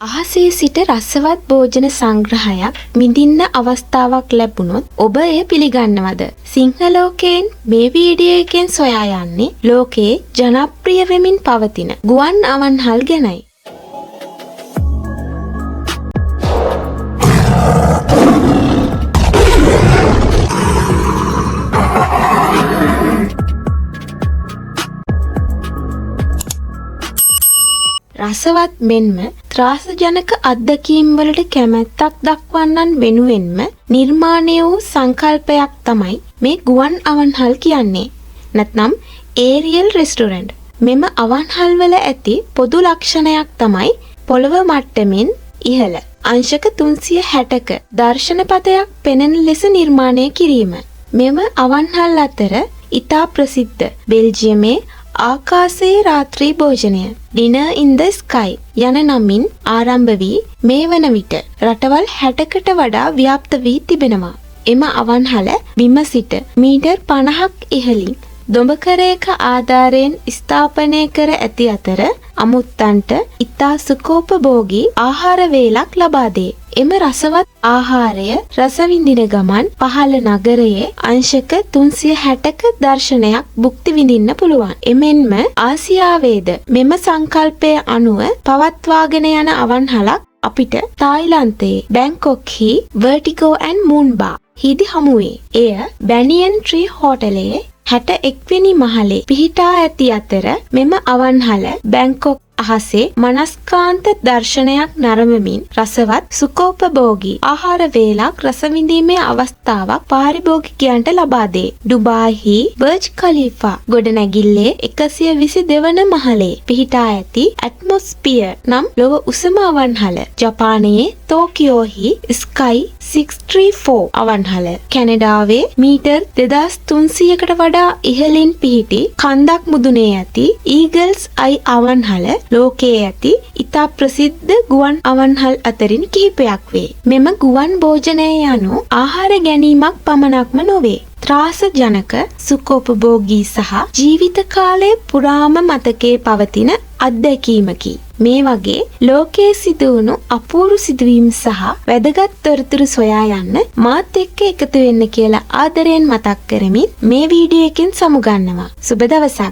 අහසේ සිට රසවත් භෝජන සංග්‍රහයක් විඳින්න අවස්ථාවක් ලැබුණොත් ඔබ එය පිළිගන්නවද? සිංහලෝකයෙන් මේ වීඩියෝ එකෙන් සොයා යන්නේ ලෝකයේ ජනප්‍රිය වෙමින් පවතින ගුවන් අවන්හල් ගැනයි. රසවත් මෙන්ම ත්‍රාසජනක අත්දැකීම් වලට කැමැත්තක් දක්වන්නන් වෙනුවෙන්ම නිර්මාණය වූ සංකල්පයක් තමයි මේ ගුවන් අවන්හල් කියන්නේ. නැත්නම් ඒරියල් රෙස්ටොරන්ට්. මෙම අවන්හල් වල ඇති පොදු ලක්ෂණයක් තමයි පොළව මට්ටමින් ඉහළ අංශක 360ක දර්ශනපතයක් පෙනෙන ලෙස නිර්මාණය කිරීම. මෙම අවන්හල් අතර ඉතා ප්‍රසිද්ධ බෙල්ජියමේ ආකාශයේ රාත්‍රී භෝජනය ඩිනර් ඉන් ද ස්කයි යන නමින් ආරම්භ වී මේ වන විට රටවල් 60කට වඩා ව්‍යාප්ත වී තිබෙනවා. එම අවන්හල බිම සිට මීටර් 50ක් ඉහළින් දොඹකරයක ආධාරයෙන් ස්ථාපනය කර ඇති අතර අමුත්තන්ට ඉතා සුඛෝපභෝගී ආහාර වේලක් ලබා දේ. එම රසවත් ආහාරය රස විඳින ගමන් පහළ නගරයේ අංශක 360ක දර්ශනයක් භුක්ති විඳින්න පුළුවන්. එමෙන්ම ආසියාවේද මෙම සංකල්පය අනුව පවත්වාගෙන යන අවන්හලක් අපිට තායිලන්තයේ බැංකොක්හි Vertigo and Moon Bar හිදි හමුවේ. එය බැනියන් ට්‍රී හෝටලයේ 61 වෙනි මහලේ පිහිටා ඇති අතර මෙම අවන්හල බැංකොක් අහසේ මනස්කාන්ත දර්ශනයක් නරඹමින් රසවත් සුඛෝපභෝගී ආහාර වේලක් රස විඳීමේ අවස්ථාවක් පාරිභෝගිකයන්ට ලබා දේ. ඩුබායිහි බර්ජ් ඛලීෆා ගොඩනැගිල්ලේ 122 වන මහලේ පිහිටා ඇති ඇට්මොස්ෆියර් නම් ලොව උසම අවන්හල. ජපානයේ ටෝකියෝහි ස්කයි 634 අවන්හල. කැනඩාවේ මීටර් 2300කට වඩා ඉහළින් පිහිටි කන්දක් මුදුනේ ඇති ඊගල්ස් අයි අවන්හල ලෝකයේ ඇති ඉතා ප්‍රසිද්ධ ගුවන් අවන්හල් අතරින් කිහිපයක් වේ. මෙම ගුවන් භෝජනය යනු ආහාර ගැනීමක් පමණක්ම නොවේ. ත්‍රාසජනක සුඛෝපභෝගී සහ ජීවිත කාලය පුරාම මතකයේ පවතින අත්දැකීමකි. මේ වගේ ලෝකයේ සිදුවුණු අපූර්ව සිදුවීම් සහ වැදගත් තොරතුරු සොයා යන්න මාත් එක්ක එකතු වෙන්න කියලා ආදරයෙන් මතක් කරමින් මේ වීඩියෝ එකෙන් සමුගන්නවා. සුබ දවසක්.